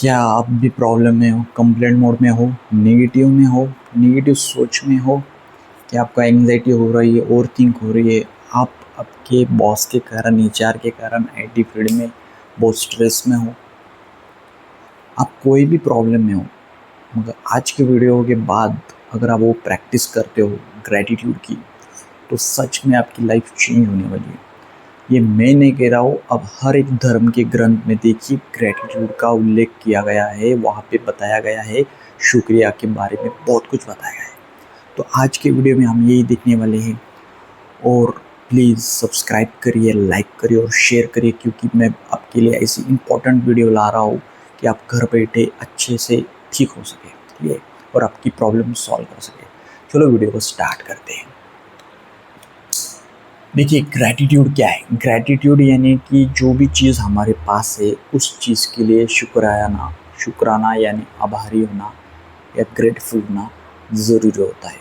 क्या आप भी प्रॉब्लम में हो, कंप्लेंट मोड में हो, नेगेटिव सोच में हो, कि आपको एंग्जाइटी हो रही है, ओवरथिंक हो रही है, आप आपके बॉस के कारण, एचआर के कारण आईटी फील्ड में बहुत स्ट्रेस में हो, आप कोई भी प्रॉब्लम में हो, मगर आज के वीडियो के बाद अगर आप वो प्रैक्टिस करते हो ग्रैटिट्यूड की, तो सच में आपकी लाइफ चेंज होने वाली है। ये मैं नहीं कह रहा हूँ, अब हर एक धर्म के ग्रंथ में देखिए ग्रैटिट्यूड का उल्लेख किया गया है, वहाँ पे बताया गया है, शुक्रिया के बारे में बहुत कुछ बताया गया है। तो आज के वीडियो में हम यही देखने वाले हैं। और प्लीज़ सब्सक्राइब करिए, लाइक करिए और शेयर करिए, क्योंकि मैं आपके लिए ऐसी इम्पोर्टेंट वीडियो ला रहा हूँ कि आप घर बैठे अच्छे से ठीक हो सके, ठीक है, और आपकी प्रॉब्लम सॉल्व कर सके। चलो वीडियो को स्टार्ट करते हैं। देखिए ग्रैटिट्यूड क्या है। ग्रैटिट्यूड यानी कि जो भी चीज़ हमारे पास है उस चीज़ के लिए शुक्राना यानी आभारी होना या ग्रेटफुल होना ज़रूरी होता है।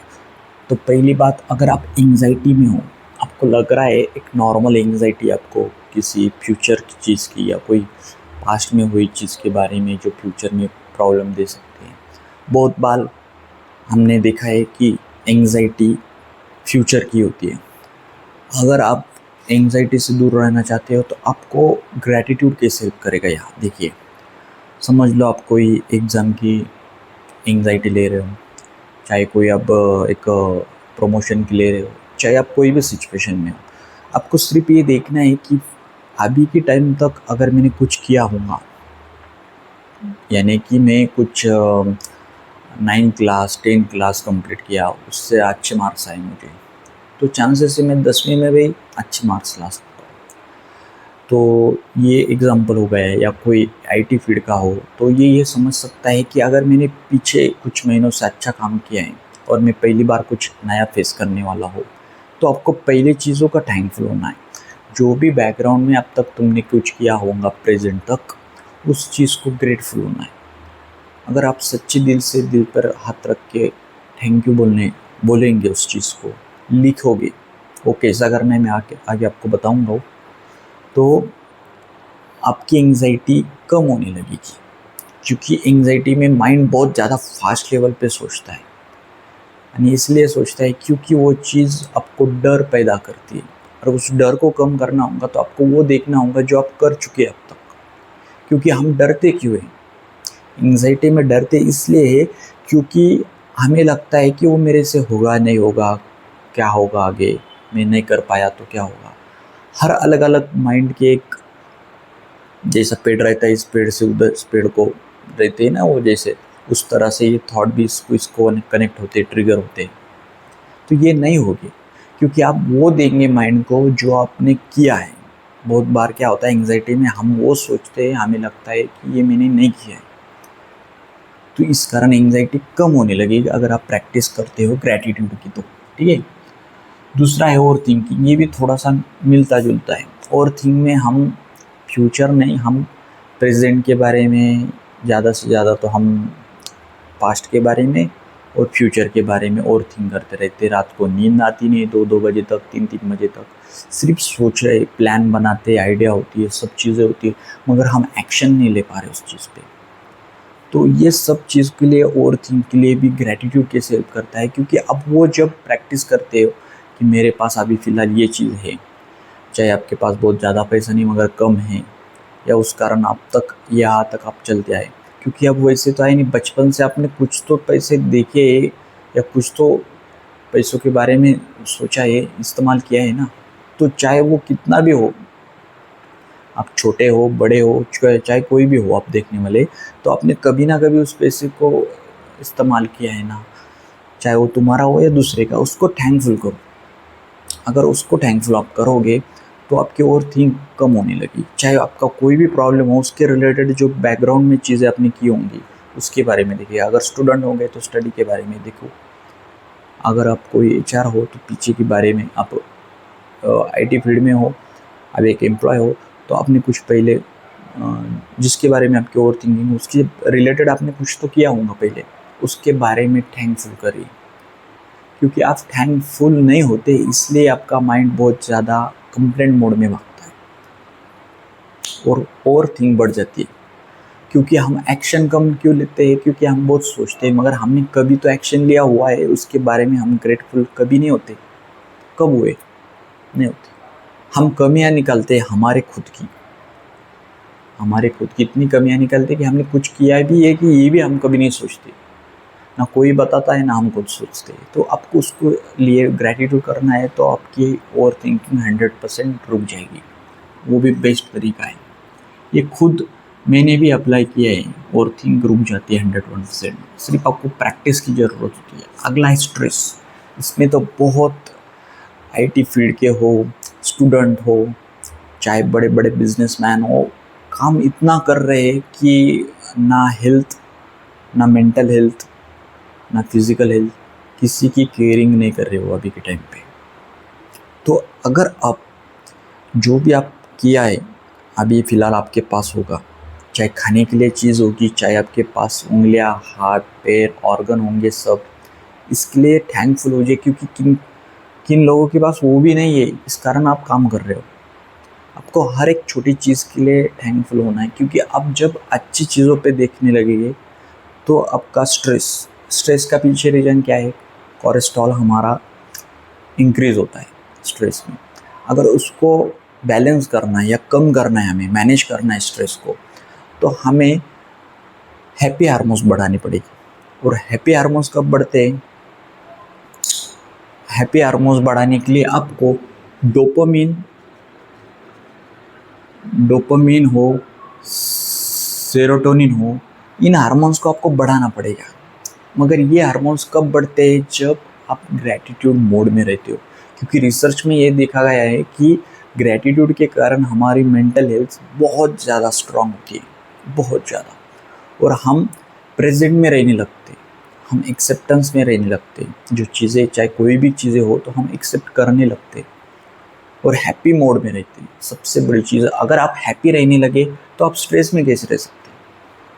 तो पहली बात, अगर आप एंग्जाइटी में हो, आपको लग रहा है एक नॉर्मल एंग्जाइटी, आपको किसी फ्यूचर की चीज़ की या कोई पास्ट में हुई चीज़ के बारे में जो फ्यूचर में प्रॉब्लम दे सकते हैं। बहुत बार हमने देखा है कि एंग्जाइटी फ्यूचर की होती है। अगर आप एंग्जाइटी से दूर रहना चाहते हो तो आपको ग्रैटिट्यूड कैसे हेल्प करेगा। यहाँ देखिए, समझ लो आप कोई एग्ज़ाम की एंग्जाइटी ले रहे हो, चाहे कोई अब एक प्रमोशन की ले रहे हो, चाहे आप कोई भी सिचुएशन में हो, आपको सिर्फ ये देखना है कि अभी के टाइम तक अगर मैंने कुछ किया होगा, यानी कि मैं कुछ 9 क्लास 10 क्लास कंप्लीट किया, उससे अच्छे मार्क्स आए मुझे, तो चांसेस है मैं 10वीं में भी अच्छे मार्क्स ला सकता हूँ। तो ये एग्ज़ाम्पल हो गया है। या कोई आईटी फील्ड का हो तो ये समझ सकता है कि अगर मैंने पीछे कुछ महीनों से अच्छा काम किया है और मैं पहली बार कुछ नया फेस करने वाला हो, तो आपको पहले चीज़ों का थैंकफुल होना है। जो भी बैकग्राउंड में अब तक तुमने कुछ किया होगा प्रेजेंट तक, उस चीज़ को ग्रेटफुल होना है। अगर आप सच्चे दिल से दिल पर हाथ रख के थैंक यू बोलेंगे, उस चीज़ को लिखोगे, वो कैसा करना है मैं आगे आपको बताऊंगा, तो आपकी एंग्जाइटी कम होने लगेगी। क्योंकि एंग्जाइटी में माइंड बहुत ज़्यादा फास्ट लेवल पे सोचता है, यानी इसलिए सोचता है क्योंकि वो चीज़ आपको डर पैदा करती है। और उस डर को कम करना होगा तो आपको वो देखना होगा जो आप कर चुके हैं अब तक। क्योंकि हम डरते क्यों हैं? एंग्जाइटी में डरते इसलिए है क्योंकि हमें लगता है कि वो मेरे से होगा नहीं होगा, क्या होगा आगे, मैं नहीं कर पाया तो क्या होगा। हर अलग अलग माइंड के एक जैसा पेड़ रहता है, इस पेड़ से उधर इस पेड़ को रहते हैं ना, वो जैसे उस तरह से ये थॉट भी इसको कनेक्ट होते, ट्रिगर होते। तो ये नहीं होगी क्योंकि आप वो देंगे माइंड को जो आपने किया है। बहुत बार क्या होता है एंग्जाइटी में, हम वो सोचते हैं, हमें लगता है कि ये मैंने नहीं किया है, तो इस कारण एंग्जाइटी कम होने लगेगी अगर आप प्रैक्टिस करते हो ग्रैटिट्यूड की, तो ठीक है। दूसरा है ओवर थिंकिंग। ये भी थोड़ा सा मिलता जुलता है। ओवर थिंक में हम फ्यूचर नहीं, हम प्रेजेंट के बारे में, ज़्यादा से ज़्यादा तो हम पास्ट के बारे में और फ्यूचर के बारे में ओवर थिंक करते रहते। रात को नींद आती नहीं, 2-2 बजे तक, 3-3 बजे तक सिर्फ सोच रहे, प्लान बनाते, आइडिया होती है, सब चीज़ें होती है, मगर हम एक्शन नहीं ले पा रहे उस चीज़ पे। तो ये सब चीज़ के लिए, ओवर थिंक के लिए भी ग्रैटिट्यूड कैसे हेल्प करता है, क्योंकि अब वो जब प्रैक्टिस करते हो कि मेरे पास अभी फ़िलहाल ये चीज़ है, चाहे आपके पास बहुत ज़्यादा पैसा नहीं मगर कम है, या उस कारण आप तक यहाँ तक आप चलते आए, क्योंकि अब वैसे तो आए नहीं, बचपन से आपने कुछ तो पैसे देखे या कुछ तो पैसों के बारे में सोचा है, इस्तेमाल किया है ना। तो चाहे वो कितना भी हो, आप छोटे हो बड़े हो, चाहे कोई भी हो आप देखने वाले, तो आपने कभी ना कभी उस पैसे को इस्तेमाल किया है ना। चाहे वो तुम्हारा हो या दूसरे का, उसको थैंकफुल करो। अगर उसको थैंकफुल आप करोगे तो आपकी ओवर थिंक कम होने लगी। चाहे आपका कोई भी प्रॉब्लम हो, उसके रिलेटेड जो बैकग्राउंड में चीज़ें आपने की होंगी उसके बारे में देखिए। अगर स्टूडेंट होंगे तो स्टडी के बारे में देखो। अगर आप कोई एचआर हो तो पीछे के बारे में, आप आईटी फील्ड में हो, अब एक एम्प्लॉय हो, तो आपने कुछ पहले जिसके बारे में आपकी ओवर थिंकिंग, उसके रिलेटेड आपने कुछ तो किया होगा पहले, उसके बारे में थैंकफुल करिए। क्योंकि आप थैंकफुल नहीं होते इसलिए आपका माइंड बहुत ज़्यादा कंप्लेंट मोड में भागता है और ओवर थिंक बढ़ जाती है। क्योंकि हम एक्शन कम क्यों लेते हैं, क्योंकि हम बहुत सोचते हैं, मगर हमने कभी तो एक्शन लिया हुआ है उसके बारे में हम ग्रेटफुल कभी नहीं होते। कब हुए? नहीं होते। हम कमियां निकालते हैं हमारे खुद की इतनी कमियां निकालते हैं कि हमने कुछ किया भी है कि ये भी हम कभी नहीं सोचते, ना कोई बताता है ना हम खुद सोचते हैं। तो आपको उसको लिए ग्रेटिट्यूड करना है तो आपकी ओवर थिंकिंग 100% रुक जाएगी। वो भी बेस्ट तरीका है। ये खुद मैंने भी अप्लाई किया है और थिंक रुक जाती है 101%। सिर्फ आपको प्रैक्टिस की ज़रूरत होती है। अगला है स्ट्रेस। इसमें तो बहुत आईटी फील्ड के हो, स्टूडेंट हो, चाहे बड़े बड़े बिजनेसमैन हो, काम इतना कर रहे हैं कि ना हेल्थ, ना मेंटल हेल्थ, ना फिजिकल हेल्थ, किसी की केयरिंग नहीं कर रहे हो अभी के टाइम पे। तो अगर आप जो भी आप किया है अभी फ़िलहाल आपके पास होगा, चाहे खाने के लिए चीज़ होगी, चाहे आपके पास उंगलियां, हाथ, पैर, ऑर्गन होंगे, सब इसके लिए थैंकफुल हो जाए, क्योंकि किन किन लोगों के पास वो भी नहीं है, इस कारण आप काम कर रहे हो। आपको हर एक छोटी चीज़ के लिए थैंकफुल होना है, क्योंकि आप जब अच्छी चीज़ों पे देखने लगेंगे तो आपका स्ट्रेस का पीछे रीज़न क्या है? कोलेस्ट्रॉल हमारा इंक्रीज़ होता है स्ट्रेस में। अगर उसको बैलेंस करना है या कम करना है, हमें मैनेज करना है स्ट्रेस को, तो हमें हैप्पी हार्मोन्स बढ़ानी पड़ेगी। और हैप्पी हार्मोन्स कब बढ़ते हैं? हैप्पी हार्मोन्स बढ़ाने के लिए आपको डोपामिन हो, सेरोटोनिन हो, इन हार्मोन्स को आपको बढ़ाना पड़ेगा। मगर ये हार्मोन्स कब बढ़ते हैं? जब आप ग्रैटिट्यूड मोड में रहते हो। क्योंकि रिसर्च में ये देखा गया है कि ग्रैटिट्यूड के कारण हमारी मेंटल हेल्थ बहुत ज़्यादा स्ट्रांग होती है, बहुत ज़्यादा। और हम प्रेजेंट में रहने लगते, हम एक्सेप्टेंस में रहने लगते। जो चीज़ें, चाहे कोई भी चीज़ें हो, तो हम एक्सेप्ट करने लगते और हैप्पी मोड में रहते हैं। सबसे बड़ी चीज़, अगर आप हैप्पी रहने लगे तो आप स्ट्रेस में कैसे रह सकते?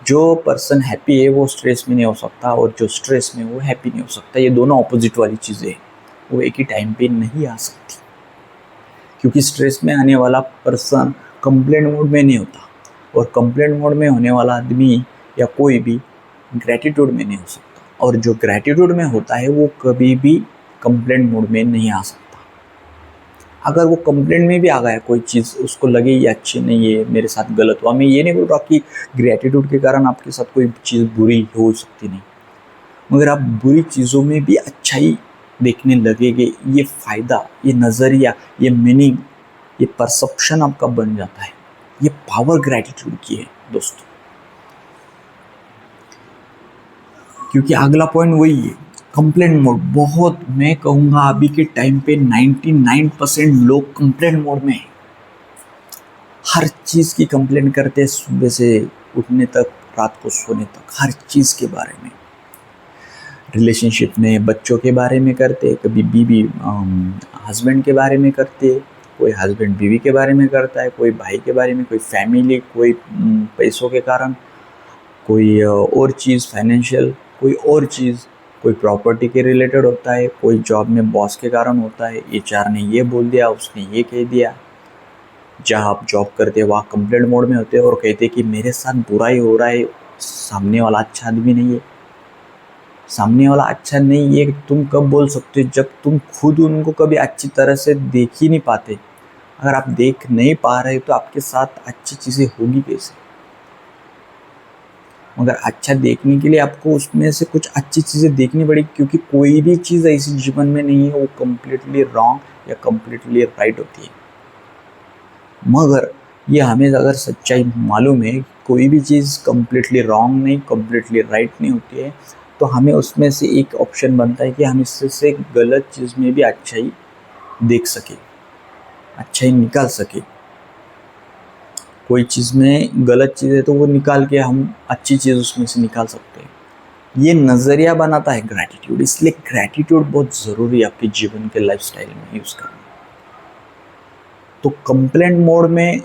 जो पर्सन हैप्पी है वो स्ट्रेस में नहीं हो सकता, और जो स्ट्रेस में वो हैप्पी नहीं हो सकता। ये दोनों ऑपोजिट वाली चीज़ें हैं, वो एक ही टाइम पे नहीं आ सकती। क्योंकि स्ट्रेस में आने वाला पर्सन कंप्लेंट मोड में नहीं होता, और कंप्लेंट मोड में होने वाला आदमी या कोई भी ग्रैटिट्यूड में नहीं हो सकता। और जो ग्रैटिट्यूड में होता है वो कभी भी कंप्लेंट मोड में नहीं आ सकता। अगर वो कंप्लेंट में भी आ गया, कोई चीज़ उसको लगे ये अच्छी नहीं है, मेरे साथ गलत हुआ, मैं ये नहीं बोल रहा कि ग्रैटिट्यूड के कारण आपके साथ कोई चीज़ बुरी हो सकती नहीं, मगर आप बुरी चीज़ों में भी अच्छाई देखने लगेंगे। ये फ़ायदा, ये नज़रिया, ये मीनिंग, ये परसेप्शन आपका बन जाता है। ये पावर ग्रैटिट्यूड की है दोस्तों। क्योंकि अगला पॉइंट वही है, कंप्लेंट मोड। बहुत, मैं कहूँगा अभी के टाइम पे 99% लोग कंप्लेंट मोड में है। हर चीज़ की कंप्लेंट करते हैं, सुबह से उठने तक, रात को सोने तक, हर चीज़ के बारे में। रिलेशनशिप में बच्चों के बारे में करते, कभी बीवी हस्बैंड के बारे में करते, कोई हस्बैंड बीवी के बारे में करता है, कोई भाई के बारे में, कोई फैमिली, कोई पैसों के कारण, कोई और चीज़ फाइनेंशियल, कोई और चीज़, कोई प्रॉपर्टी के रिलेटेड होता है, कोई जॉब में बॉस के कारण होता है, एचआर ने ये बोल दिया, उसने ये कह दिया। जहाँ आप जॉब करते हैं वहाँ कंप्लेंट मोड में होते हैं और कहते हैं कि मेरे साथ बुरा ही हो रहा है, सामने वाला अच्छा आदमी नहीं है। सामने वाला अच्छा नहीं है तुम कब बोल सकते हो? जब तुम खुद उनको कभी अच्छी तरह से देख ही नहीं पाते। अगर आप देख नहीं पा रहे तो आपके साथ अच्छी चीज़ें होगी कैसे? मगर अच्छा देखने के लिए आपको उसमें से कुछ अच्छी चीज़ें देखनी पड़ेगी, क्योंकि कोई भी चीज़ ऐसी जीवन में नहीं है वो कम्प्लीटली रॉन्ग या कम्प्लीटली राइट होती है। मगर ये हमें अगर सच्चाई मालूम है, कोई भी चीज़ कम्प्लीटली रॉन्ग नहीं, कम्प्लीटली राइट नहीं होती है, तो हमें उसमें से एक ऑप्शन बनता है कि हम इससे से गलत चीज़ में भी अच्छाई देख सके, अच्छाई निकाल सके। कोई चीज़ में गलत चीज़ है तो वो निकाल के हम अच्छी चीज़ उसमें से निकाल सकते हैं। ये नज़रिया बनाता है ग्रैटिट्यूड। इसलिए ग्रैटिट्यूड बहुत ज़रूरी है आपके जीवन के लाइफस्टाइल में यूज़ करना। तो कंप्लेंट मोड में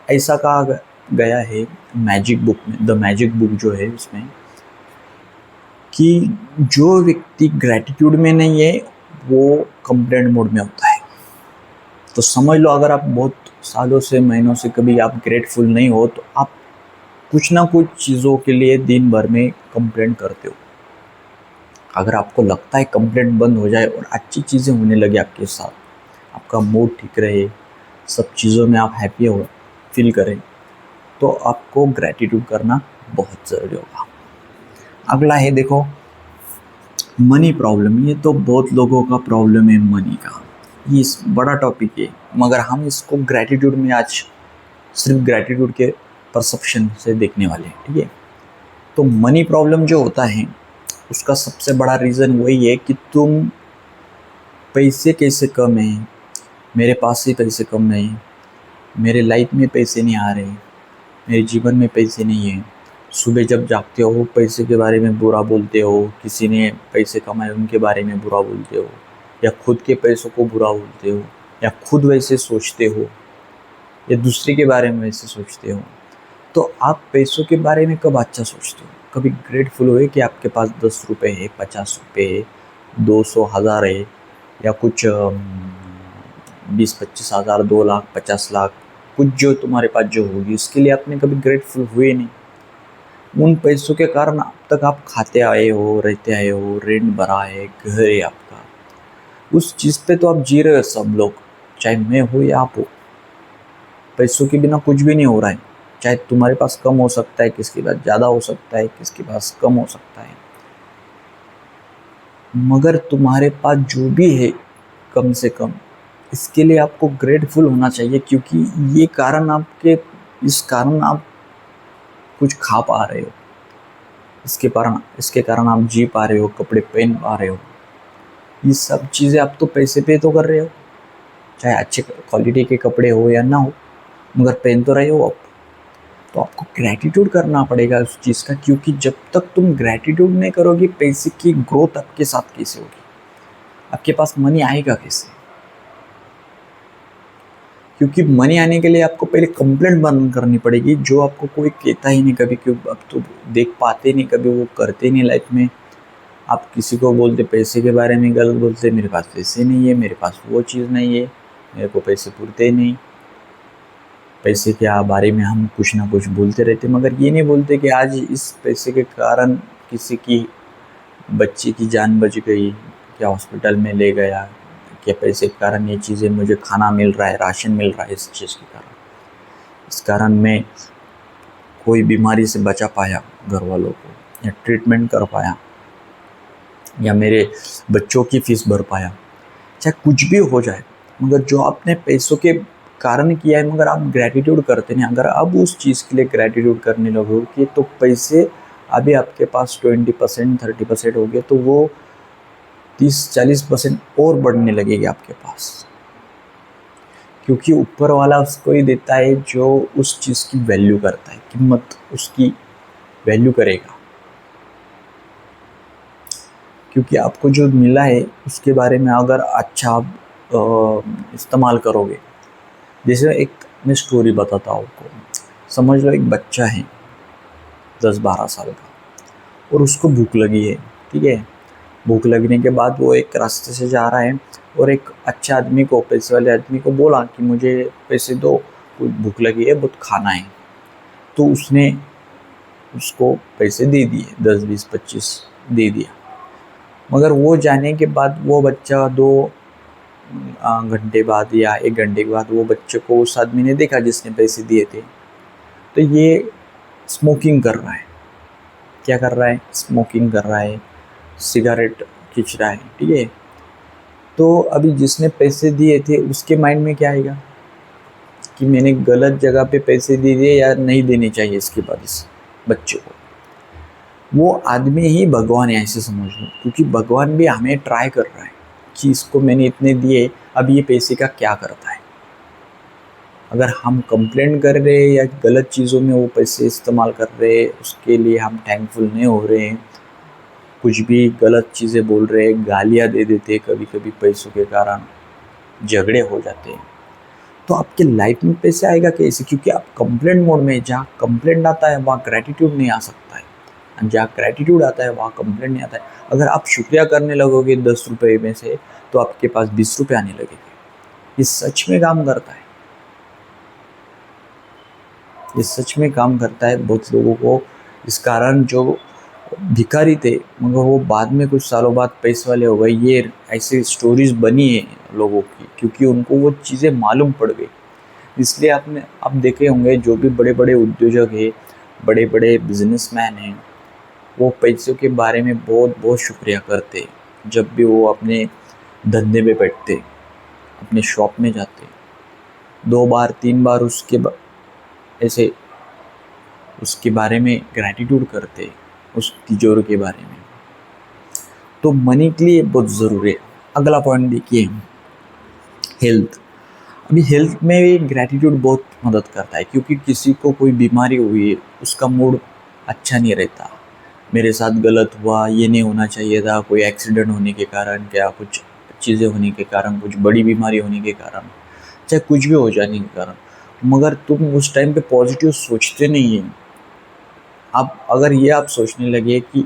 ऐसा कहा गया है मैजिक बुक में, द मैजिक बुक जो है उसमें, कि जो व्यक्ति ग्रैटिट्यूड में नहीं है वो कंप्लेंट मोड में होता है। तो समझ लो, अगर आप बहुत सालों से, महीनों से कभी आप ग्रेटफुल नहीं हो, तो आप कुछ ना कुछ चीज़ों के लिए दिन भर में कंप्लेंट करते हो। अगर आपको लगता है कंप्लेंट बंद हो जाए और अच्छी चीज़ें होने लगे आपके साथ, आपका मूड ठीक रहे, सब चीज़ों में आप हैप्पी हो फील करें, तो आपको ग्रैटिट्यूड करना बहुत ज़रूरी होगा। अगला है देखो मनी प्रॉब्लम। ये तो बहुत लोगों का प्रॉब्लम है मनी का, ये इस बड़ा टॉपिक है, मगर हम इसको ग्रैटिट्यूड में आज सिर्फ ग्रैटिट्यूड के परसेप्शन से देखने वाले हैं, ठीक है। तो मनी प्रॉब्लम जो होता है उसका सबसे बड़ा रीज़न वही है कि तुम पैसे कैसे कम हैं, मेरे पास ही पैसे कम नहीं, मेरे लाइफ में पैसे नहीं आ रहे, मेरे जीवन में पैसे नहीं है। सुबह जब जागते हो पैसे के बारे में बुरा बोलते हो, किसी ने पैसे कमाए उनके बारे में बुरा बोलते हो, या खुद के पैसों को बुरा बोलते हो, या खुद वैसे सोचते हो, या दूसरे के बारे में वैसे सोचते हो। तो आप पैसों के बारे में कब अच्छा सोचते हो? कभी ग्रेटफुल हुए कि आपके पास 10 रुपये है, 50 रुपये है, 200 हज़ार है, या कुछ 20-25 हज़ार, 2 लाख, 50 लाख, कुछ जो तुम्हारे पास जो होगी उसके लिए आपने कभी ग्रेटफुल हुए नहीं। उन पैसों के कारण अब तक आप खाते आए हो, रहते आए हो, रेंट भरा है, घर है आपका, उस चीज़ पे तो आप जी रहे हो सब लोग, चाहे मैं हो या आप हो। पैसों के बिना कुछ भी नहीं हो रहा है, चाहे तुम्हारे पास कम हो सकता है, किसके पास ज़्यादा हो सकता है, किसके पास कम हो सकता है, मगर तुम्हारे पास जो भी है कम से कम, इसके लिए आपको ग्रेटफुल होना चाहिए, क्योंकि ये कारण आपके, इस कारण आप कुछ खा पा रहे हो, इसके कारण आप जी पा रहे हो, कपड़े पहन पा रहे हो। ये सब चीज़ें आप तो पैसे पे तो कर रहे हो, चाहे अच्छे क्वालिटी के कपड़े हो या ना हो, मगर पहन तो रहे हो आप। तो आपको ग्रैटिट्यूड करना पड़ेगा उस चीज़ का, क्योंकि जब तक तुम ग्रैटिट्यूड नहीं करोगे, पैसे की ग्रोथ आपके साथ कैसे होगी, आपके पास मनी आएगा कैसे? क्योंकि मनी आने के लिए आपको पहले कंप्लेंट बंद करनी पड़ेगी, जो आपको कोई कहता ही नहीं कभी, क्यों आप तो देख पाते नहीं कभी, वो करते नहीं लाइफ में। आप किसी को बोलते पैसे के बारे में गलत बोलते, मेरे पास पैसे नहीं है, मेरे पास वो चीज़ नहीं है, मेरे को पैसे पूरते नहीं। पैसे के बारे में हम कुछ ना कुछ बोलते रहते, मगर ये नहीं बोलते कि आज इस पैसे के कारण किसी की बच्चे की जान बच गई, क्या हॉस्पिटल में ले गया, क्या पैसे के कारण ये चीज़ें, मुझे खाना मिल रहा है, राशन मिल रहा है, इस चीज़ के कारण, इस कारण मैं कोई बीमारी से बचा पाया घर वालों को, या ट्रीटमेंट कर पाया, या मेरे बच्चों की फीस भर पाया, चाहे कुछ भी हो जाए, मगर जो आपने पैसों के कारण किया है, मगर आप ग्रैटिट्यूड करते नहीं। अगर आप उस चीज़ के लिए ग्रैटिट्यूड करने लगोगे तो पैसे अभी आपके पास 20% 30% हो गए, तो वो 30-40% और बढ़ने लगेगी आपके पास, क्योंकि ऊपर वाला उसको ही देता है जो उस चीज़ की वैल्यू करता है, कीमत उसकी वैल्यू करेगा। क्योंकि आपको जो मिला है उसके बारे में अगर अच्छा आप इस्तेमाल करोगे। जैसे एक मैं स्टोरी बताता हूँ आपको। समझ लो एक बच्चा है 10-12 साल का, और उसको भूख लगी है, ठीक है। भूख लगने के बाद वो एक रास्ते से जा रहा है, और एक अच्छे आदमी को, पैसे वाले आदमी को बोला कि मुझे पैसे दो, कुछ भूख लगी है, बहुत खाना है। तो उसने उसको पैसे दे दिए, 10-20-25 दे दिया। मगर वो जाने के बाद वो बच्चा 2 घंटे बाद या 1 घंटे के बाद वो बच्चे को उस आदमी ने देखा जिसने पैसे दिए थे, तो ये स्मोकिंग कर रहा है। क्या कर रहा है? स्मोकिंग कर रहा है, सिगरेट खींच रहा है, ठीक है। तो अभी जिसने पैसे दिए थे उसके माइंड में क्या आएगा कि मैंने गलत जगह पे पैसे दे दिए, या नहीं देने चाहिए इसके बाद इस बच्चे को। वो आदमी ही भगवान है, ऐसे समझ लो, क्योंकि भगवान भी हमें ट्राई कर रहा है कि इसको मैंने इतने दिए, अब ये पैसे का क्या करता है। अगर हम कंप्लेंट कर रहे हैं या गलत चीज़ों में वो पैसे इस्तेमाल कर रहे हैं, उसके लिए हम थैंकफुल नहीं हो रहे हैं, कुछ भी गलत चीज़ें बोल रहे हैं, गालियाँ दे देते हैं, कभी कभी पैसों के कारण झगड़े हो जाते हैं, तो आपके लाइफ में पैसे आएगा कैसे? क्योंकि आप कंप्लेंट मोड में, जहाँ कंप्लेंट आता है वहाँ ग्रैटिट्यूड नहीं आ सकता है, जहाँ ग्रैटिट्यूड आता है वहाँ कंप्लेंट नहीं आता है। अगर आप शुक्रिया करने लगोगे 10 रुपये में से, तो आपके पास 20 रुपये आने लगेंगे। ये सच में काम करता है। ये सच में काम करता है बहुत लोगों को। इस कारण जो भिखारी थे मगर वो बाद में कुछ सालों बाद पैसे वाले हो गए, ये ऐसी स्टोरीज बनी है लोगों की, क्योंकि उनको वो चीज़ें मालूम पड़ गई। इसलिए आपने आप देखे होंगे जो भी बड़े बड़े उद्योजक हैं, बड़े बड़े बिजनेसमैन हैं, वो पैसों के बारे में बहुत बहुत शुक्रिया करते जब भी वो अपने धंधे में बैठते, अपने शॉप में जाते, 2 बार 3 बार ऐसे उसके बारे में ग्रैटिट्यूड करते, उस तिजोरी के बारे में। तो मनी के लिए बहुत ज़रूरी है। अगला पॉइंट देखिए, हेल्थ। अभी हेल्थ में भी ग्रैटिट्यूड बहुत मदद करता है, क्योंकि किसी को कोई बीमारी हुई है, उसका मूड अच्छा नहीं रहता, मेरे साथ गलत हुआ, ये नहीं होना चाहिए था, कोई एक्सीडेंट होने के कारण, क्या कुछ चीज़ें होने के कारण, कुछ बड़ी बीमारी होने के कारण, चाहे कुछ भी हो जाने के कारण, मगर तुम उस टाइम पे पॉजिटिव सोचते नहीं है। आप अगर ये आप सोचने लगे कि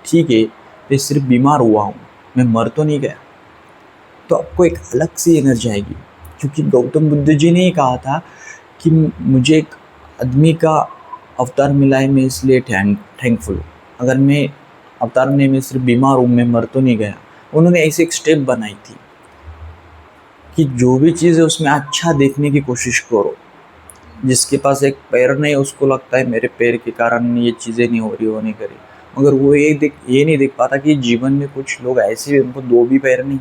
ठीक है, मैं सिर्फ बीमार हुआ हूँ, मैं मर तो नहीं गया, तो आपको एक अलग सी एनर्जी आएगी। क्योंकि गौतम बुद्ध जी ने कहा था कि मुझे एक आदमी का अवतार मिला है, मैं इसलिए थैंकफुल हूँ। अगर मैं अवतार नहीं, मैं सिर्फ बीमार हूँ, मैं मर तो नहीं गया। उन्होंने ऐसे एक स्टेप बनाई थी कि जो भी चीज़ है उसमें अच्छा देखने की कोशिश करो। जिसके पास एक पैर नहीं, उसको लगता है मेरे पैर के कारण ये चीज़ें नहीं हो रही, होने करी, मगर वो ये नहीं देख पाता कि जीवन में कुछ लोग ऐसे भी, उनको 2 भी पैर नहीं।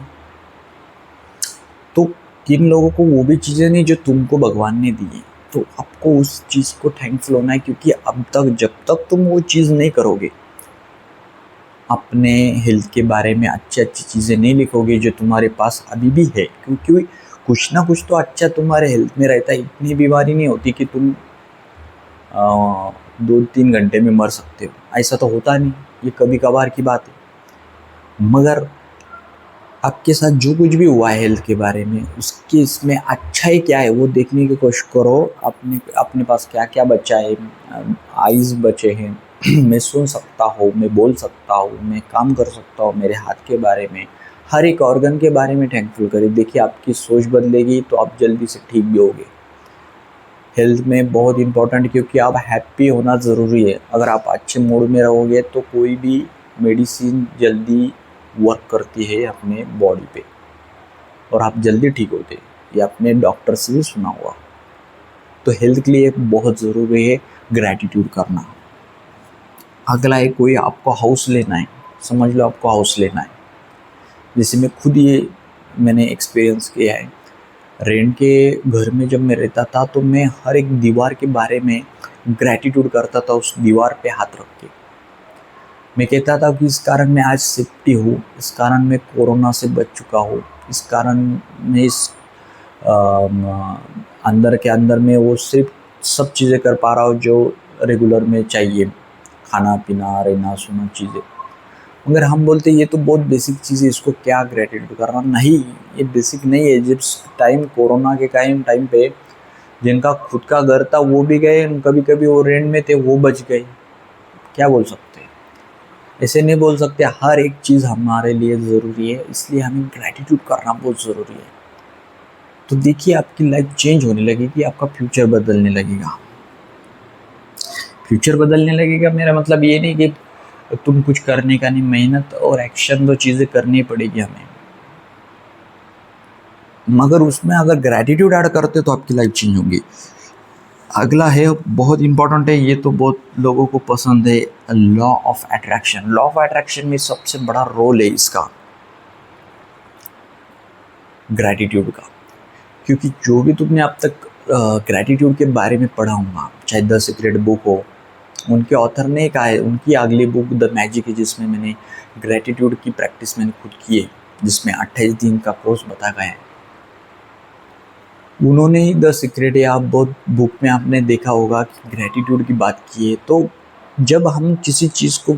तो किन लोगों को वो भी चीज़ें नहीं जो तुमको भगवान ने दी है, तो आपको उस चीज़ को थैंकफुल होना है। क्योंकि अब तक जब तक तुम वो चीज़ नहीं करोगे, अपने हेल्थ के बारे में अच्छी अच्छी चीज़ें नहीं लिखोगे जो तुम्हारे पास अभी भी है, क्योंकि कुछ ना कुछ तो अच्छा तुम्हारे हेल्थ में रहता है। इतनी बीमारी नहीं होती कि तुम 2-3 घंटे में मर सकते हो, ऐसा तो होता नहीं, ये कभी कभार की बात है। मगर आपके साथ जो कुछ भी हुआ है हेल्थ के बारे में, उसके इसमें अच्छाई क्या है वो देखने की कोशिश करो। अपने अपने पास क्या क्या बचा है, आइज़ बचे हैं, मैं सुन सकता हूँ, मैं बोल सकता हूँ, मैं काम कर सकता हूँ, मेरे हाथ के बारे में, हर एक ऑर्गन के बारे में थैंकफुल करें। देखिए आपकी सोच बदलेगी तो आप जल्दी से ठीक भी होगे। हेल्थ में बहुत इम्पोर्टेंट, क्योंकि आप हैप्पी होना ज़रूरी है। अगर आप अच्छे मूड में रहोगे तो कोई भी मेडिसिन जल्दी वर्क करती है अपने बॉडी पे, और आप जल्दी ठीक होते हैं। ये अपने डॉक्टर से भी सुना हुआ। तो हेल्थ के लिए बहुत ज़रूरी है ग्रैटिट्यूड करना। अगला है, कोई आपको हाउस लेना है, समझ लो आपको हाउस लेना है। जैसे मैं खुद ये मैंने एक्सपीरियंस किया है। रेंट के घर में जब मैं रहता था तो मैं हर एक दीवार के बारे में ग्रैटिट्यूड करता था, उस दीवार पे हाथ रख के। मैं कहता था कि इस कारण मैं आज सेफ्टी हूँ, इस कारण मैं कोरोना से बच चुका हूँ, इस कारण मैं इस अंदर के अंदर में वो सिर्फ सब चीज़ें कर पा रहा हूँ जो रेगुलर में चाहिए, खाना पीना रहना सोना चीज़ें। मगर हम बोलते ये तो बहुत बेसिक चीज़ है, इसको क्या ग्रेटिट्यूड करना। नहीं, ये बेसिक नहीं है। जिस टाइम कोरोना के टाइम पे जिनका खुद का घर था वो भी गए, कभी कभी वो रेंट में थे वो बच गए। क्या बोल सकते हैं, ऐसे नहीं बोल सकते। हर एक चीज़ हमारे लिए ज़रूरी है, इसलिए हमें ग्रेटिट्यूड करना बहुत ज़रूरी है। तो देखिए आपकी लाइफ चेंज होने लगेगी, आपका फ्यूचर बदलने लगेगा। फ्यूचर बदलने लगेगा मेरा मतलब ये नहीं कि तुम कुछ करने का नहीं, मेहनत और एक्शन, 2 चीज़ें करनी पड़ेगी हमें। मगर उसमें अगर ग्रैटिट्यूड ऐड करते तो आपकी लाइफ चेंज होगी। अगला है, बहुत इंपॉर्टेंट है, ये तो बहुत लोगों को पसंद है, law of attraction. Law of attraction में सबसे बड़ा रोल है इसका, ग्रैटिट्यूड का। क्योंकि जो भी तुमने अब तक ग्रैटिट्यूड के बारे में पढ़ा होगा, चाहे द सीक्रेट बुक हो, उनके ऑथर ने कहा है, उनकी अगली बुक द मैजिक है, जिसमें मैंने ग्रैटिट्यूड की प्रैक्टिस मैंने खुद की है, जिसमें 28 दिन का कोर्स बताया गया है। उन्होंने ही द सीक्रेट है, आप बहुत बुक में आपने देखा होगा कि ग्रैटिट्यूड की बात की है। तो जब हम किसी चीज़ को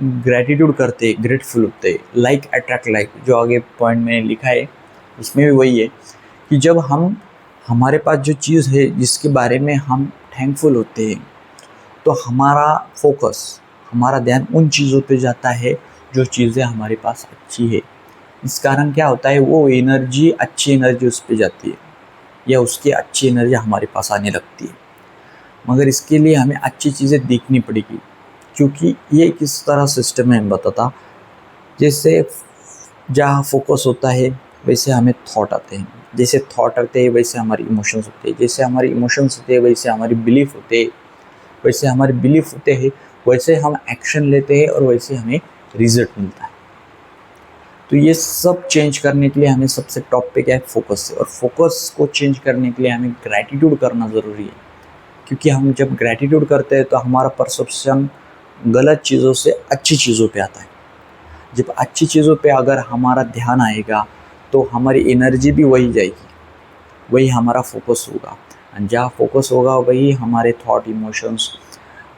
ग्रैटिट्यूड करते, ग्रेटफुल होते, लाइक अट्रैक्ट लाइक, जो आगे पॉइंट मैंने लिखा है उसमें भी वही है कि जब हम हमारे पास जो चीज़ है जिसके बारे में हम थैंकफुल होते हैं, तो हमारा फोकस, हमारा ध्यान उन चीज़ों पे जाता है जो चीज़ें हमारे पास अच्छी है। इस कारण क्या होता है, वो एनर्जी, अच्छी एनर्जी उस पर जाती है, या उसकी अच्छी एनर्जी हमारे पास आने लगती है। मगर इसके लिए हमें अच्छी चीज़ें देखनी पड़ेगी, क्योंकि ये किस तरह सिस्टम है बताता। जैसे जहाँ फोकस होता है वैसे हमें थॉट आते हैं, जैसे थॉट आते हैं वैसे हमारे इमोशंस होते हैं, जैसे हमारे इमोशंस होते हैं वैसे हमारी बिलीफ होते हैं, वैसे हमारे बिलीफ होते हैं वैसे हम एक्शन लेते हैं और वैसे हमें रिजल्ट मिलता है। तो ये सब चेंज करने के लिए हमें सबसे टॉप पे क्या है, फोकस है। और फोकस को चेंज करने के लिए हमें ग्रैटिट्यूड करना ज़रूरी है, क्योंकि हम जब ग्रैटिट्यूड करते हैं तो हमारा परसेप्शन गलत चीज़ों से अच्छी चीज़ों पे आता है। जब अच्छी चीज़ों पे अगर हमारा ध्यान आएगा तो हमारी एनर्जी भी वही जाएगी, वही हमारा फोकस होगा। जहाँ फोकस होगा वही हमारे थॉट, इमोशंस,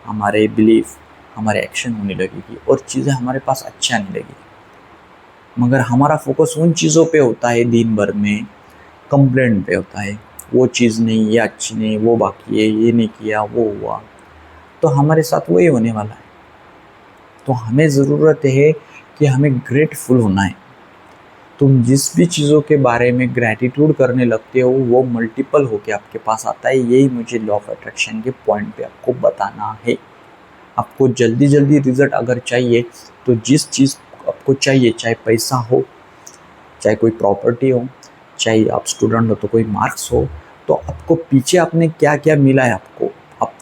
हमारे बिलीफ, हमारे एक्शन होने लगेगी और चीज़ें हमारे पास अच्छी आने लगेगी। मगर हमारा फोकस उन चीज़ों पे होता है दिन भर में, कंप्लेंट पे होता है, वो चीज़ नहीं, ये अच्छी नहीं, वो बाकी है, ये नहीं किया, वो हुआ, तो हमारे साथ वही होने वाला है। तो हमें ज़रूरत है कि हमें ग्रेटफुल होना है। तुम जिस भी चीज़ों के बारे में ग्रैटिट्यूड करने लगते हो वो मल्टीपल होके आपके पास आता है। यही मुझे लॉ ऑफ अट्रैक्शन के पॉइंट पे आपको बताना है। आपको जल्दी जल्दी रिजल्ट अगर चाहिए तो जिस चीज़ आपको चाहिए, चाहे पैसा हो, चाहे कोई प्रॉपर्टी हो, चाहे आप स्टूडेंट हो तो कोई मार्क्स हो, तो आपको पीछे आपने क्या क्या मिला है आपको अब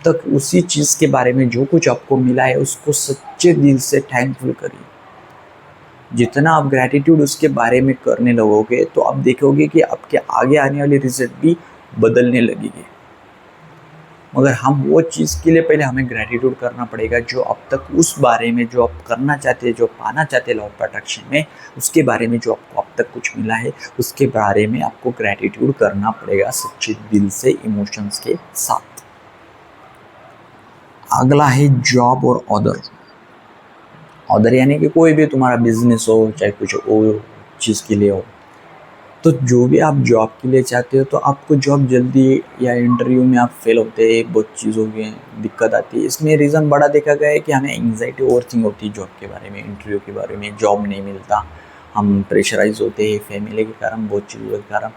तक उसी चीज़ के बारे में जो कुछ आपको मिला है उसको सच्चे दिल से थैंकफुल करिए। जितना आप ग्रैटिट्यूड उसके बारे में करने लगोगे तो आप देखोगे कि आपके आगे आने वाले रिजल्ट भी बदलने लगेंगे। मगर हम वो चीज़ के लिए पहले हमें ग्रैटिट्यूड करना पड़ेगा जो अब तक उस बारे में जो आप करना चाहते हैं, जो पाना चाहते हैं लॉ ऑफ अट्रैक्शन में, उसके बारे में जो आपको अब तक कुछ मिला है उसके बारे में आपको ग्रैटिट्यूड करना पड़ेगा सच्चे दिल से, इमोशंस के साथ। अगला है जॉब और ऑर्डर यानी कि कोई भी तुम्हारा बिजनेस हो, चाहे कुछ और चीज़ के लिए हो, तो जो भी आप जॉब के लिए चाहते हो तो आपको जॉब जल्दी या इंटरव्यू में आप फेल होते हैं, बहुत चीज़ों की दिक्कत आती है। इसमें रीज़न बड़ा देखा गया है कि हमें एंग्जाइटी, ओवरथिंक होती है जॉब के बारे में, इंटरव्यू के बारे में, जॉब नहीं मिलता, हम प्रेशराइज होते हैं फैमिली के कारण, बहुत चीज़ों के कारण,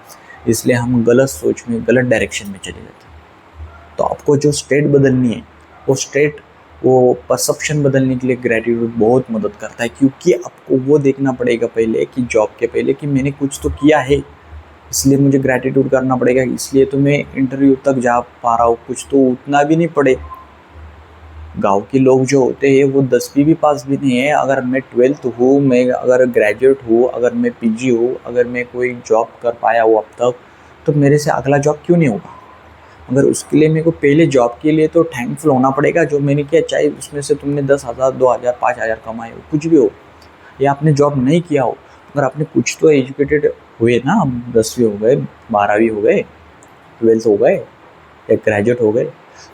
इसलिए हम गलत सोच में, गलत डायरेक्शन में चले जाते हैं। तो आपको जो स्टेट बदलनी है वो परसेप्शन बदलने के लिए ग्रैटिट्यूड बहुत मदद करता है, क्योंकि आपको वो देखना पड़ेगा पहले कि जॉब के पहले कि मैंने कुछ तो किया है, इसलिए मुझे ग्रैटिट्यूड करना पड़ेगा, इसलिए तो मैं इंटरव्यू तक जा पा रहा हूँ। कुछ तो उतना भी नहीं पढ़े, गांव के लोग जो होते हैं वो 10वीं भी पास भी नहीं है। अगर मैं 12th हूँ, मैं अगर ग्रेजुएट हूँ, अगर मैं पीजी हूँ, अगर मैं कोई जॉब कर पाया हूँ अब तक, तो मेरे से अगला जॉब क्यों नहीं होगा। मगर उसके लिए मेरे को पहले जॉब के लिए तो थैंकफुल होना पड़ेगा जो मैंने किया, चाहे उसमें से तुमने 10,000, 2,000, 5,000 कमाए हो, कुछ भी हो, या आपने जॉब नहीं किया हो, मगर आपने कुछ तो एजुकेटेड हुए ना, 10वीं हो गए, 12वीं हो गए, 12th हो गए, या ग्रेजुएट हो गए,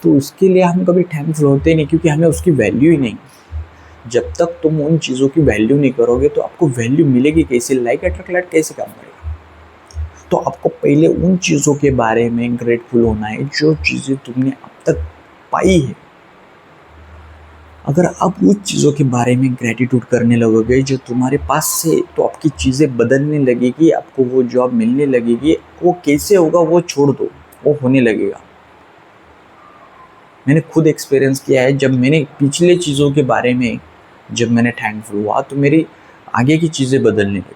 तो उसके लिए हम कभी थैंकफुल होते ही नहीं, क्योंकि हमें उसकी वैल्यू ही नहीं। जब तक तुम उन चीज़ों की वैल्यू नहीं करोगे तो आपको वैल्यू मिलेगी कैसे, लाइक अट्रैक्ट लाइक कैसे काम करेगा। तो आपको पहले उन चीज़ों के बारे में ग्रेटफुल होना है जो चीज़ें तुमने अब तक पाई है। अगर आप उस चीज़ों के बारे में ग्रेटिट्यूड करने लगोगे जो तुम्हारे पास से, तो आपकी चीज़ें बदलने लगेगी, आपको वो जॉब मिलने लगेगी। वो कैसे होगा वो छोड़ दो, वो होने लगेगा। मैंने खुद एक्सपीरियंस किया है, जब मैंने पिछले चीज़ों के बारे में जब मैंने थैंकफुल हुआ तो मेरी आगे की चीज़ें बदलने लगी।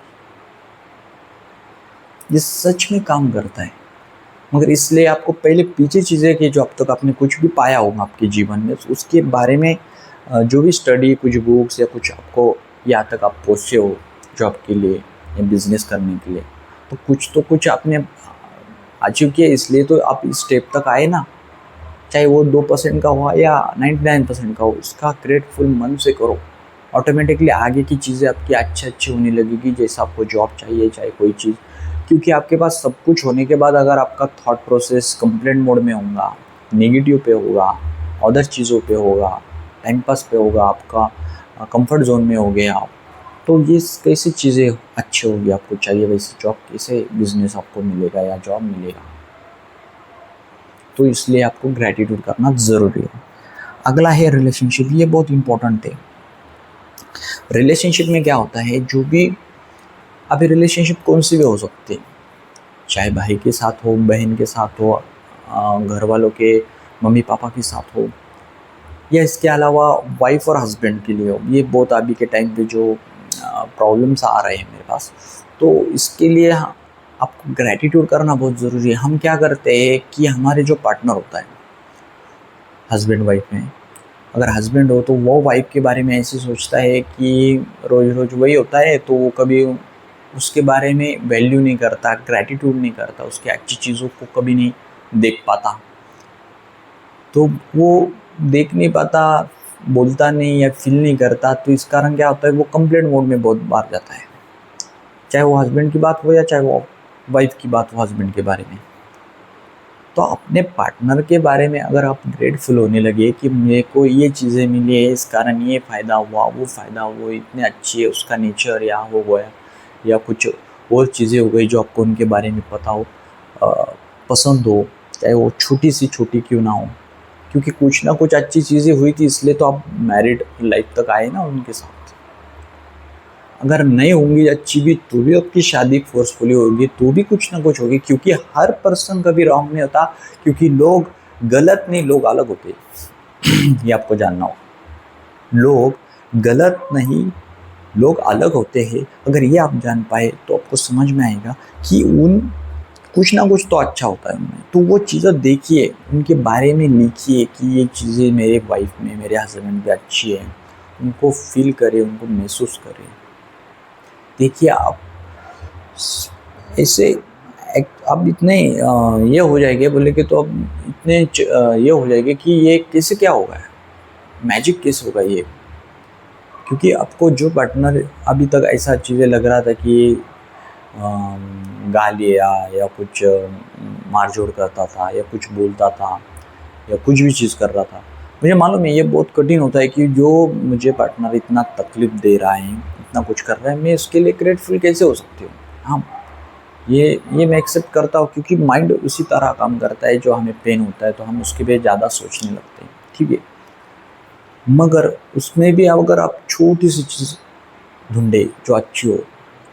ये सच में काम करता है। मगर इसलिए आपको पहले पीछे चीज़ें कि जो अब तक आपने कुछ भी पाया होगा आपके जीवन में, उसके बारे में जो भी स्टडी, कुछ बुक्स या कुछ आपको यहाँ तक आप पहुँचे हो जॉब के लिए या बिजनेस करने के लिए, तो कुछ आपने अचीव किया, इसलिए तो आप इस स्टेप तक आए ना। चाहे वो 2% का हुआ या 99% का हो, उसका ग्रेटफुल मन से करो। ऑटोमेटिकली आगे की चीज़ें आपकी अच्छी होने लगेगी, जैसा आपको जॉब चाहिए, चाहे कोई चीज़। क्योंकि आपके पास सब कुछ होने के बाद अगर आपका थॉट प्रोसेस कंप्लेंट मोड में होगा, नेगेटिव पे होगा, अदर चीज़ों पे होगा, टाइम पास पे होगा, आपका कंफर्ट जोन में हो गया आप, तो ये कैसी चीज़ें अच्छी होगी। आपको चाहिए वैसी जॉब, कैसे बिजनेस आपको मिलेगा या जॉब मिलेगा। तो इसलिए आपको ग्रैटिट्यूड करना ज़रूरी है। अगला है रिलेशनशिप। ये बहुत इंपॉर्टेंट है। रिलेशनशिप में क्या होता है, जो भी अभी रिलेशनशिप कौन सी भी हो सकती है, चाहे भाई के साथ हो, बहन के साथ हो, घर वालों के मम्मी पापा के साथ हो, या इसके अलावा वाइफ और हस्बैंड के लिए हो। ये बहुत अभी के टाइम पे जो प्रॉब्लम्स आ रहे हैं मेरे पास, तो इसके लिए आपको ग्रैटिट्यूड करना बहुत ज़रूरी है। हम क्या करते हैं कि हमारे जो पार्टनर होता है हस्बैंड वाइफ में, अगर हस्बैंड हो तो वो वाइफ के बारे में ऐसे सोचता है कि रोज़ रोज़ वही होता है, तो वो कभी उसके बारे में वैल्यू नहीं करता, ग्रैटिट्यूड नहीं करता, उसकी अच्छी चीज़ों को कभी नहीं देख पाता। तो वो देख नहीं पाता, बोलता नहीं या फील नहीं करता, तो इस कारण क्या होता है, वो कंप्लेंट मोड में बहुत बार जाता है, चाहे वो हस्बैंड की बात हो या चाहे वो वाइफ की बात हो हस्बैंड के बारे में। तो अपने पार्टनर के बारे में अगर आप ग्रेटफुल होने लगे कि मेरे को ये चीज़ें मिली है, इस कारण ये फ़ायदा हुआ, वो फ़ायदा हुआ, इतने अच्छी है उसका नेचर या हो गया, या कुछ और चीज़ें हो गई जो आपको उनके बारे में पता हो, पसंद हो, चाहे वो छोटी सी छोटी क्यों ना हो, क्योंकि कुछ ना कुछ अच्छी चीज़ें हुई थी इसलिए तो आप मैरिड लाइफ तक आए ना उनके साथ। अगर नहीं होंगी अच्छी भी तो भी आपकी शादी फोर्सफुली होगी, तो भी कुछ ना कुछ होगी, क्योंकि हर पर्सन कभी रॉन्ग नहीं होता, क्योंकि लोग गलत नहीं, लोग अलग होते हैं। ये आपको जानना होगा, लोग गलत नहीं, लोग अलग होते हैं। अगर ये आप जान पाए तो आपको समझ में आएगा कि उन कुछ ना कुछ तो अच्छा होता है उनमें। तो वो चीज़ें देखिए, उनके बारे में लिखिए कि ये चीज़ें मेरे वाइफ में, मेरे हस्बैंड में अच्छी है, उनको फील करें, उनको महसूस करें। देखिए आप ऐसे अब इतने ये हो जाएंगे बोले कि, तो अब इतने ये हो जाएंगे कि ये कैसे क्या होगा, मैजिक कैसे होगा ये। क्योंकि आपको जो पार्टनर अभी तक ऐसा चीज़ें लग रहा था कि गाली या कुछ मारझोड़ करता था या कुछ बोलता था या कुछ भी चीज़ कर रहा था, मुझे मालूम है ये बहुत कठिन होता है कि जो मुझे पार्टनर इतना तकलीफ दे रहा है, इतना कुछ कर रहा है, मैं इसके लिए ग्रेटफुल कैसे हो सकती हूँ। हाँ, ये मैं एक्सेप्ट करता हूँ, क्योंकि माइंड उसी तरह काम करता है, जो हमें पेन होता है तो हम उसके लिए ज़्यादा सोचने लगते हैं, ठीक है। मगर उसमें भी अगर आप छोटी सी चीज़ ढूंढे जो अच्छी हो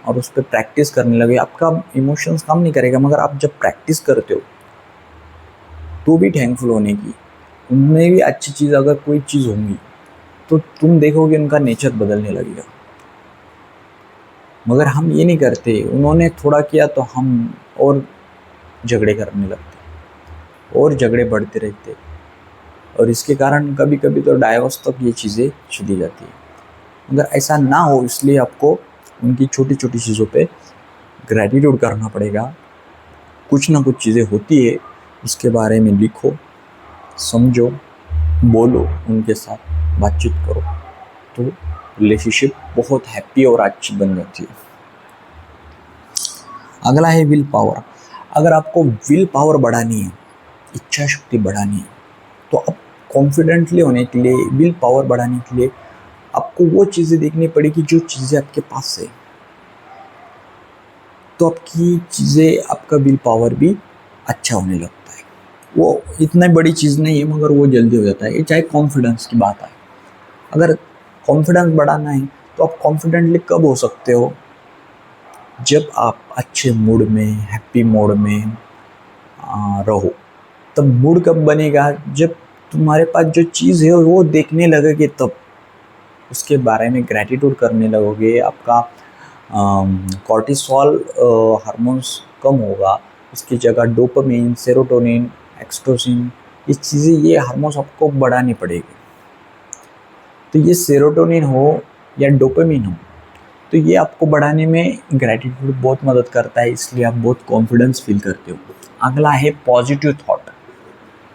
और उस पर प्रैक्टिस करने लगे, आपका इमोशंस काम नहीं करेगा, मगर आप जब प्रैक्टिस करते हो तो भी थैंकफुल होने की, उनमें भी अच्छी चीज़ अगर कोई चीज़ होंगी तो तुम देखोगे उनका नेचर बदलने लगेगा। मगर हम ये नहीं करते, उन्होंने थोड़ा किया तो हम और झगड़े करने लगते और झगड़े बढ़ते रहते, और इसके कारण कभी कभी तो डाइवोर्स तक ये चीज़ें चली जाती है। मगर ऐसा ना हो, इसलिए आपको उनकी छोटी छोटी चीज़ों पे ग्रैटिट्यूड करना पड़ेगा। कुछ ना कुछ चीज़ें होती है, उसके बारे में लिखो, समझो, बोलो, उनके साथ बातचीत करो, तो रिलेशनशिप बहुत हैप्पी और अच्छी बन जाती है। अगला है विल पावर। अगर आपको विल पावर बढ़ानी है, इच्छा शक्ति बढ़ानी है, तो आप कॉन्फिडेंटली होने के लिए, विल पावर बढ़ाने के लिए आपको वो चीज़ें देखनी पड़ेगी जो चीज़ें आपके पास है। तो आपकी चीज़ें, आपका विल पावर भी अच्छा होने लगता है। वो इतनी बड़ी चीज़ नहीं है, मगर वो जल्दी हो जाता है। ये चाहे कॉन्फिडेंस की बात है, अगर कॉन्फिडेंस बढ़ाना है तो आप कॉन्फिडेंटली कब हो सकते हो, जब आप अच्छे मूड में, हैप्पी मूड में रहो। तब मूड कब बनेगा, जब तुम्हारे पास जो चीज़ है वो देखने लगोगे, तब उसके बारे में ग्रैटिट्यूड करने लगोगे। आपका कॉर्टिसोल हार्मोन्स कम होगा, उसकी जगह डोपामिन, सेरोटोनिन, एक्सटोसिन, ये चीज़ें, ये हार्मोन्स आपको बढ़ानी पड़ेगी। तो ये सेरोटोनिन हो या डोपामिन हो, तो ये आपको बढ़ाने में ग्रैटिट्यूड बहुत मदद करता है, इसलिए आप बहुत कॉन्फिडेंस फील करते हो। अगला है पॉजिटिव थॉट।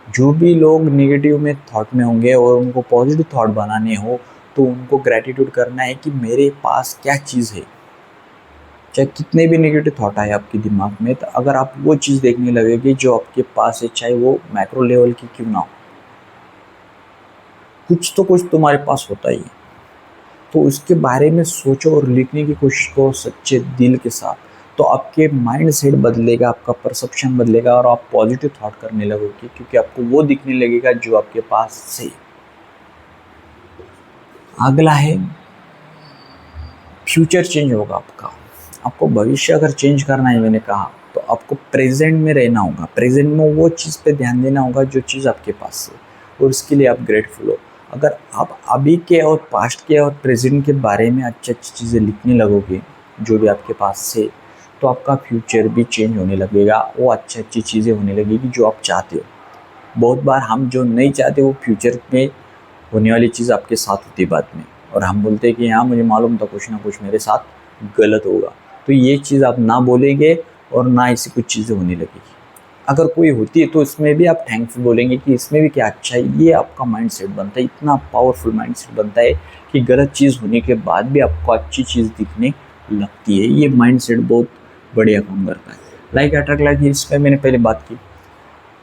जो भी लोग नेगेटिव में थॉट में होंगे और उनको पॉजिटिव थॉट बनाने हो, तो उनको ग्रैटिट्यूड करना है कि मेरे पास क्या चीज़ है। चाहे कितने भी नेगेटिव थॉट आए आपके दिमाग में, तो अगर आप वो चीज़ देखने लगेगी जो आपके पास है, चाहे वो मैक्रो लेवल की क्यों ना हो, कुछ तो कुछ तुम्हारे पास होता ही है। तो उसके बारे में सोचो और लिखने की कोशिश करो सच्चे दिल के साथ, तो आपके माइंड सेट बदलेगा, आपका परसेप्शन बदलेगा और आप पॉजिटिव थॉट करने लगोगे, क्योंकि आपको वो दिखने लगेगा जो आपके पास है। अगला है फ्यूचर चेंज होगा आपका। आपको भविष्य अगर चेंज करना है, मैंने कहा, तो आपको प्रेजेंट में रहना होगा, प्रेजेंट में वो चीज़ पे ध्यान देना होगा जो चीज़ आपके पास है, और उसके लिए आप ग्रेटफुल हो। अगर आप अभी के और पास्ट के और प्रेजेंट के बारे में अच्छी अच्छी चीज़ें लिखने लगोगे जो भी आपके पास से, तो आपका फ्यूचर भी चेंज होने लगेगा, वो अच्छी अच्छी चीज़ें होने लगेगी जो आप चाहते हो। बहुत बार हम जो नहीं चाहते वो फ्यूचर में होने वाली चीज़ आपके साथ होती है बाद में, और हम बोलते हैं कि हाँ मुझे मालूम था कुछ ना कुछ मेरे साथ गलत होगा। तो ये चीज़ आप ना बोलेंगे और ना ऐसी कुछ चीज़ें होने लगेगी। अगर कोई होती है तो इसमें भी आप थैंकफुल बोलेंगे कि इसमें भी क्या अच्छा है। ये आपका माइंडसेट बनता है, इतना पावरफुल माइंडसेट बनता है कि गलत चीज़ होने के बाद भी आपको अच्छी चीज़ दिखने लगती है। ये माइंडसेट बहुत बढ़िया काम करता है। लाइक अट्रैक्ट लाइक, इसमें मैंने पहले बात की।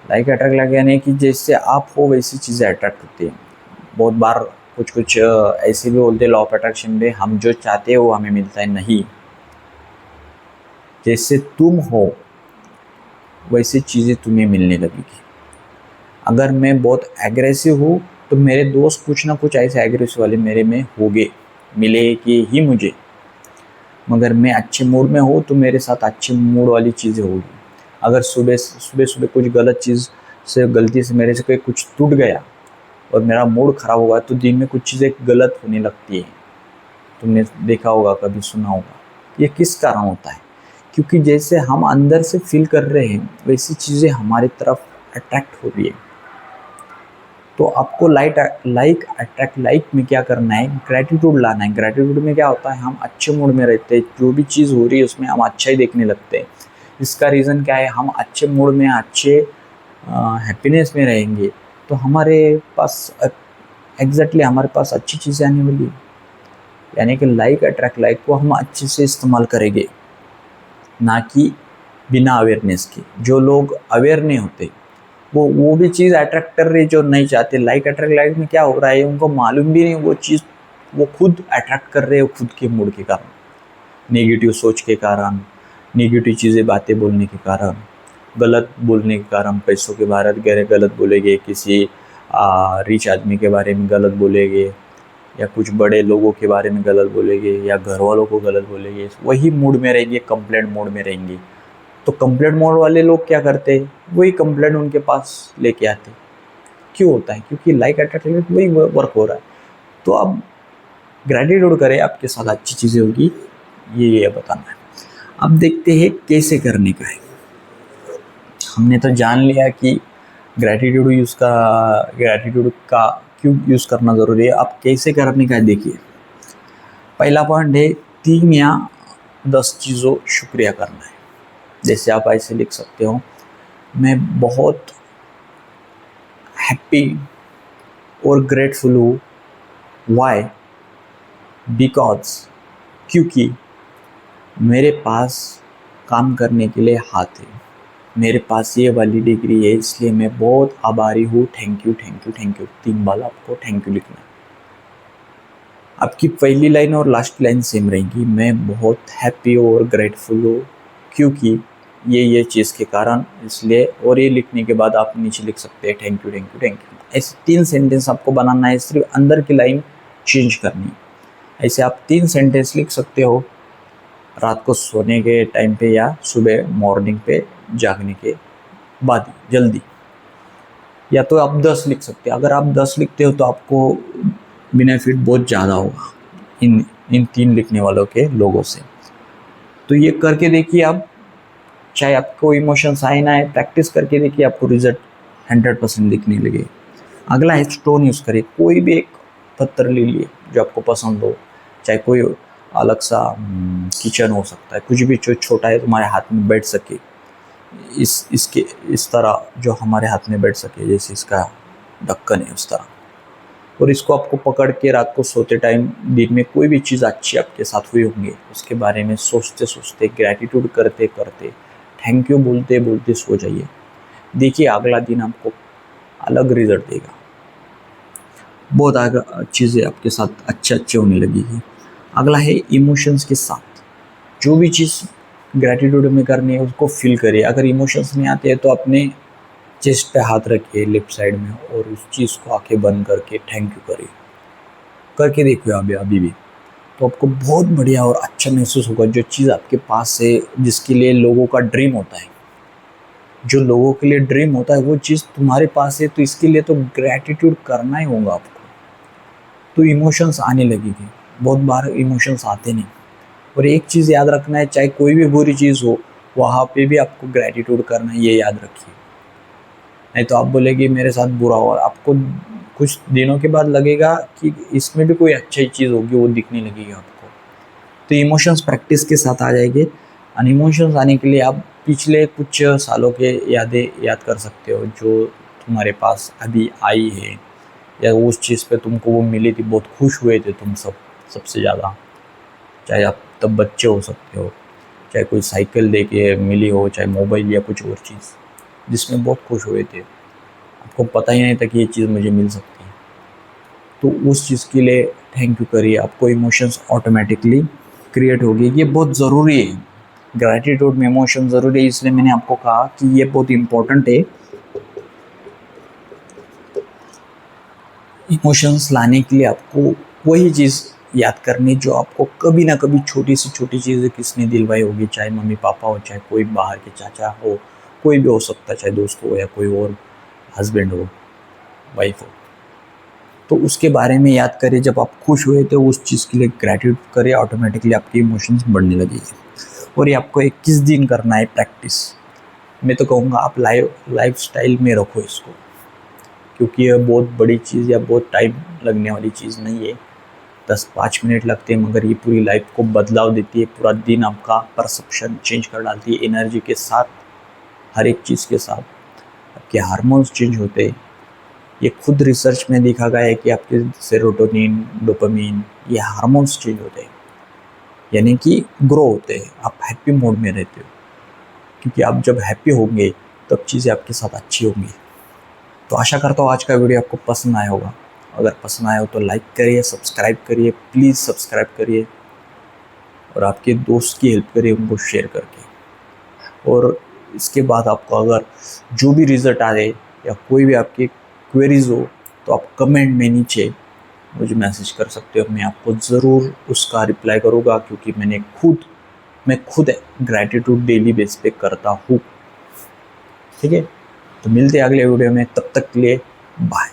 लाइक अट्रैक्ट लाइक यानी कि जैसे आप हो वैसी चीज़ें अट्रैक्ट होती हैं। बहुत बार कुछ कुछ ऐसे भी बोलते हैं लॉ ऑफ अट्रैक्शन में, हम जो चाहते हैं वो हमें मिलता है नहीं, जैसे तुम हो वैसी चीज़ें तुम्हें मिलने लगेगी। अगर मैं बहुत एग्रेसिव हूँ तो मेरे दोस्त कुछ ना कुछ ऐसे एग्रेसिव वाले मेरे में होंगे, मिलेगी ही मुझे। मगर मैं अच्छे मूड में हूँ तो मेरे साथ अच्छे मूड वाली चीज़ें होगी। अगर सुबह सुबह सुबह कुछ गलत चीज़ से गलती से मेरे से कोई कुछ टूट गया और मेरा मूड ख़राब होगा तो दिन में कुछ चीज़ें गलत होने लगती है। तुमने देखा होगा, कभी सुना होगा। ये किस कारण होता है? क्योंकि जैसे हम अंदर से फील कर रहे हैं वैसी चीज़ें हमारी तरफ अट्रैक्ट हो रही है। तो आपको लाइक अट्रैक्ट लाइक में क्या करना है, ग्रैटिट्यूड लाना है। ग्रैटिट्यूड में क्या होता है, हम अच्छे मूड में रहते हैं, जो भी चीज़ हो रही है उसमें हम अच्छा ही देखने लगते हैं। इसका रीज़न क्या है, हम अच्छे मूड में, अच्छे हैप्पीनेस में रहेंगे तो हमारे पास एग्जैक्टली हमारे पास अच्छी चीज़ें आने वाली है। यानी कि लाइक अट्रैक्ट लाइक को हम अच्छे से इस्तेमाल करेंगे, ना कि बिना अवेयरनेस के। जो लोग अवेयर नहीं होते वो भी चीज़ अट्रैक्ट कर रही है जो नहीं चाहते। लाइक अट्रैक्ट लाइक में क्या हो रहा है, उनको मालूम भी नहीं वो चीज़, वो खुद अट्रैक्ट कर रहे हो खुद के मूड के कारण, नेगेटिव सोच के कारण, नेगेटिव चीज़ें बातें बोलने के कारण, गलत बोलने के कारण। पैसों के बारे में गलत बोलेंगे, किसी रिच आदमी के बारे में गलत बोलेंगे, या कुछ बड़े लोगों के बारे में गलत बोलेंगे, या घर वालों को गलत बोलेंगे। वही मूड में रहेंगे, कंप्लेंट मोड में रहेंगे। तो कंप्लेंट मोड वाले लोग क्या करते हैं, वही कंप्लेंट उनके पास लेके आते। क्यों होता है? क्योंकि लाइक अट्रैक्ट वही वर्क हो रहा है। तो अब ग्रैटिट्यूड करें, आपके साथ अच्छी चीज़ें होगी, ये बताना है। अब देखते हैं कैसे करने का है। हमने तो जान लिया कि ग्रैटिट्यूड का क्यों यूज़ करना ज़रूरी है। अब कैसे करने का है देखिए। पहला पॉइंट है 3 या 10 चीज़ों शुक्रिया करना है। जैसे आप ऐसे लिख सकते हो, मैं बहुत हैप्पी और ग्रेटफुल हूँ। वाई? बिकॉज, क्योंकि मेरे पास काम करने के लिए हाथ है, मेरे पास ये वाली डिग्री है, इसलिए मैं बहुत आभारी हूँ। Thank you thank you thank you. 3 बार आपको थैंक यू लिखना है। आपकी पहली लाइन और लास्ट लाइन सेम रहेगी, मैं बहुत हैप्पी और ग्रेटफुल हूँ क्योंकि ये चीज़ के कारण, इसलिए। और ये लिखने के बाद आप नीचे लिख सकते हैं thank you thank you thank you. ऐसे 3 सेंटेंस आपको बनाना है, सिर्फ अंदर की लाइन चेंज करनी है। ऐसे आप 3 सेंटेंस लिख सकते हो रात को सोने के टाइम पे या सुबह मॉर्निंग पे जागने के बाद जल्दी। या तो आप 10 लिख सकते हैं। अगर आप 10 लिखते हो तो आपको बेनिफिट बहुत ज़्यादा होगा इन 3 लिखने वालों के लोगों से। तो ये करके देखिए आप, चाहे आपको इमोशंस आए ना आए, प्रैक्टिस करके देखिए, आपको रिजल्ट 100% दिखने लगे। अगला है स्टोन यूज़ करिए। कोई भी एक पत्थर ले लिए जो आपको पसंद हो, चाहे कोई अलग सा किचन हो सकता है, कुछ भी जो छोटा है तुम्हारे हाथ में बैठ सके, इसके इस तरह जो हमारे हाथ में बैठ सके, जैसे इसका ढक्कन है उस तरह। और इसको आपको पकड़ के रात को सोते टाइम, दिन में कोई भी चीज़ अच्छी आपके साथ हुई होंगी उसके बारे में सोचते सोचते, ग्रैटिट्यूड करते करते, थैंक यू बोलते बोलते सो जाइए। देखिए अगला दिन आपको अलग रिजल्ट देगा। बहुत चीज़ें आपके साथ अच्छे होने लगेगी। अगला है इमोशंस के साथ जो भी चीज़ ग्रैटिट्यूड में करनी है उसको फील करिए। अगर इमोशंस नहीं आते हैं तो अपने चेस्ट पे हाथ रखिए लेफ्ट साइड में, और उस चीज़ को आंखें बंद करके थैंक यू करिए। करके देखिए अभी भी। तो आपको बहुत बढ़िया और अच्छा महसूस होगा। जो चीज़ आपके पास है, जिसके लिए लोगों का ड्रीम होता है, जो लोगों के लिए ड्रीम होता है वो चीज़ तुम्हारे पास है, तो इसके लिए तो ग्रैटिट्यूड करना ही होगा आपको। तो इमोशंस आने लगेगी। बहुत बार इमोशंस आते नहीं। और एक चीज़ याद रखना है, चाहे कोई भी बुरी चीज़ हो, वहाँ पे भी आपको ग्रैटिट्यूड करना है, ये याद रखिए। नहीं तो आप बोलेंगे मेरे साथ बुरा हुआ, आपको कुछ दिनों के बाद लगेगा कि इसमें भी कोई अच्छी चीज़ होगी, वो दिखने लगेगी आपको। तो इमोशंस प्रैक्टिस के साथ आ जाएंगे। और इमोशंस आने के लिए आप पिछले कुछ सालों के यादें याद कर सकते हो, जो तुम्हारे पास अभी आई है, या उस चीज़ पे तुमको वो मिली थी, बहुत खुश हुए थे तुम सबसे ज़्यादा। चाहे आप तब बच्चे हो सकते हो, चाहे कोई साइकिल दे के मिली हो, चाहे मोबाइल या कुछ और चीज़, जिसमें बहुत खुश हुए थे, आपको पता ही नहीं था कि ये चीज़ मुझे मिल सकती है। तो उस चीज़ के लिए थैंक यू करिए, आपको इमोशंस ऑटोमेटिकली क्रिएट होगी। ये बहुत ज़रूरी है, ग्रैटिट्यूड में इमोशन ज़रूरी है, इसलिए मैंने आपको कहा कि ये बहुत इम्पोर्टेंट है। इमोशंस लाने के लिए आपको वही चीज़ याद करनी जो आपको कभी ना कभी छोटी से छोटी चीज़ें किसने दिलवाई होगी, चाहे मम्मी पापा हो, चाहे कोई बाहर के चाचा हो, कोई भी हो सकता है, चाहे दोस्त हो या कोई और, हस्बैंड हो, वाइफ हो। तो उसके बारे में याद करिए, जब आप खुश हुए थे उस चीज़ के लिए ग्रैटिट्यूड करिए, ऑटोमेटिकली आपके इमोशंस बढ़ने लगेंगे। और ये आपको 21 दिन करना है प्रैक्टिस। मैं तो कहूँगा आप लाइफ स्टाइल में रखो इसको, क्योंकि यह बहुत बड़ी चीज़ या बहुत टाइम लगने वाली चीज़ नहीं है। 10-5 मिनट लगते हैं, मगर ये पूरी लाइफ को बदलाव देती है। पूरा दिन आपका परसेप्शन चेंज कर डालती है, एनर्जी के साथ, हर एक चीज़ के साथ। आपके हार्मोन्स चेंज होते हैं। ये खुद रिसर्च में देखा गया है कि आपके सेरोटोनिन, डोपामिन, ये हार्मोन्स चेंज होते हैं, यानी कि ग्रो होते हैं। आप हैप्पी मोड में रहते हो, क्योंकि आप जब हैप्पी होंगे तब चीज़ें आपके साथ अच्छी होंगी। तो आशा करता हूँ आज का वीडियो आपको पसंद आया होगा। अगर पसंद आया हो तो लाइक करिए, सब्सक्राइब करिए, प्लीज़ सब्सक्राइब करिए, और आपके दोस्त की हेल्प करिए उनको शेयर करके। और इसके बाद आपको अगर जो भी रिज़ल्ट आ जाए या कोई भी आपकी क्वेरीज हो, तो आप कमेंट में नीचे मुझे मैसेज कर सकते हो। मैं आपको ज़रूर उसका रिप्लाई करूँगा, क्योंकि मैं खुद ग्रैटिट्यूड डेली बेस पे करता हूँ। ठीक है, तो मिलते हैं अगले वीडियो में, तब तक के लिए बाय।